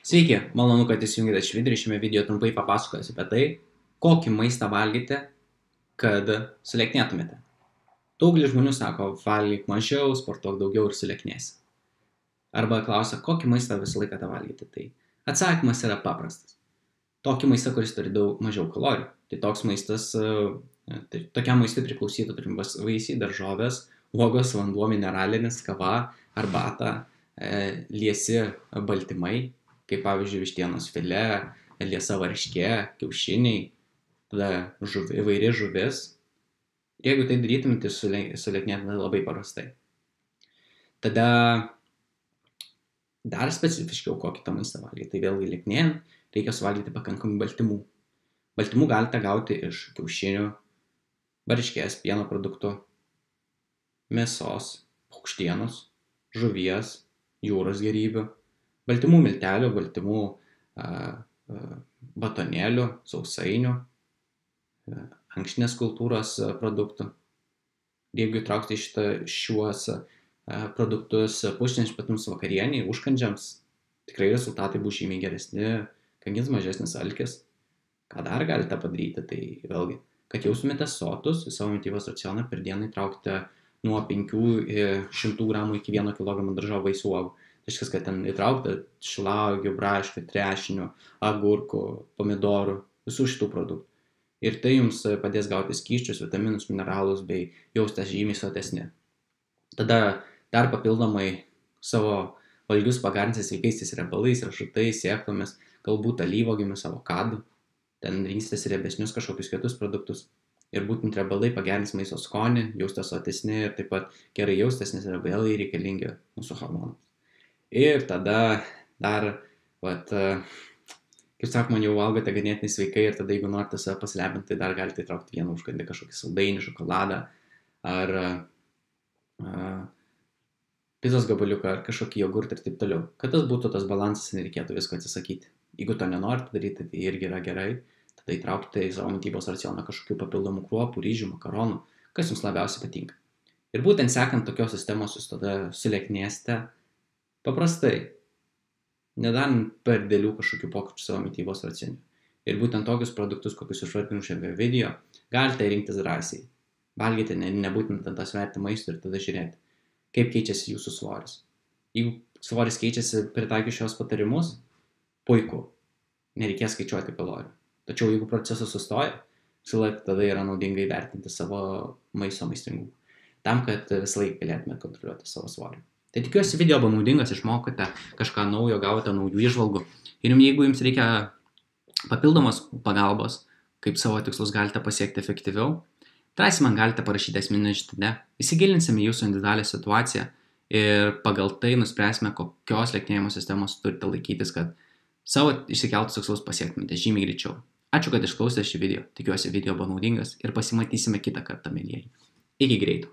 Sveiki, malonu, kad įsijungėte šį video ir šiame video trumpai papasakosiu apie tai, kokį maistą valgyti, kad sulieknėtumėte. Daugelis žmonių sako, valgyk mažiau, sportuok daugiau ir sulieknėsi. Arba klausia, kokį maistą visą laiką tą valgyti. Tai atsakymas yra paprastas. Tokį maistą, kuris turi daug mažiau kalorijų. Tai toks maistas, tokiam maistui priklausytų vaisiai, daržovės, uogos, vanduo, mineralinis, kava, arbata, liesi baltymai, kaip pavyzdžiui vištienos filė, liesa varškė, kiaušiniai, tada įvairi žuvis. Jeigu tai darytumėte, tai sulieknėtumėte labai paprastai. Tada dar specifiškiau kokį tą maistą valgyti. Tai vėlgi lieknėjant reikia suvalgyti pakankamai baltymų. Baltymų galite gauti iš kiaušinių, varškės, pieno produktų, mėsos, paukštienos, žuvies, jūros gėrybių, baltymų miltelių, baltymų batonėlių, sausainių, ankštinės kultūros produktų. Jeigu įtrauksite šiuos produktus pusryčiams, pietums, vakarieniai, užkandžiams, tikrai rezultatai bus žymiai geresni, kankins mažesnis alkis. Ką dar galite padaryti, tai vėlgi, kad jaustumėte sotus, į savo mitybos racioną per dieną įtraukite nuo 500 gramų iki 1 kg daržovių, vaisių, uogų. Tai reiškia, kad ten įtraukite šilauogių, braškių, trešinių, agurkų, pomidorų, visų šitų produktų. Ir tai jums padės gauti skysčius, vitaminus, mineralus bei jaustis žymiai sotesni. Tada dar papildomai savo valgius pagarinsite sveikais riebalais, riešutais, sėklomis, galbūt alyvuogėmis, avokadu. Ten rinksitės riebesnius kažkokius kitus produktus. Ir būtent riebalai pagerins maisto skonį, jaustis sotesni ir taip pat gerai jaustis, nes riebalai reikalingi mūsų hormonams. Ir tada dar, kaip sakoma, jau valgote ganėtinai sveikai ir tada, jeigu norite save pasilepinti, tai dar galite įtraukti vieną užkandį, kažkokį saldainį, šokoladą ar picos gabaliuką ar kažkokį jogurtą ir taip toliau. Kad tas būtų tas balansas, nereikėtų visko atsisakyti. Jeigu to nenorite daryti, tai irgi yra gerai. Tada įtraukite į savo mitybos racioną kažkokių papildomų kruopų, ryžių, makaronų, kas jums labiausiai patinka. Ir būtent sekant tokios sistemos, jūs tada sulieknėsite paprastai, nedarant per dėlių kažkokių pokyčių savo mitybos racione. Ir būtent tokius produktus, kokius išvardinau šiame video, galite rinktis drąsiai. Valgyti, nebūtent tada sverti maistą ir tada žiūrėti, kaip keičiasi jūsų svoris. Jeigu svoris keičiasi pritaikius šios patarimus, puiku, nereikės skaičiuoti kalorijų. Tačiau jeigu procesas sustoja, visąlaik tada yra naudinga įvertinti savo maisto maistingumą, tam, kad visą laiką galėtumėte kontroliuoti savo svorį. Tai tikiuosi video buvo naudingas, išmokote kažką naujo, gavote naujų įžvalgų. Ir jeigu jums reikia papildomos pagalbos, kaip savo tikslus galite pasiekti efektyviau, drąsiai man galite parašyti asmeninę žinutę. Įsigilinsime jūsų individualią situaciją ir pagal tai nuspręsime, kokios lieknėjimo sistemos turite laikytis, kad savo išsikeltus tikslus pasiektumėte žymiai greičiau. Ačiū, kad išklausėte šį video. Tikiuosi video buvo naudingas ir pasimatysime kitą kartą, mielieji. Iki greito.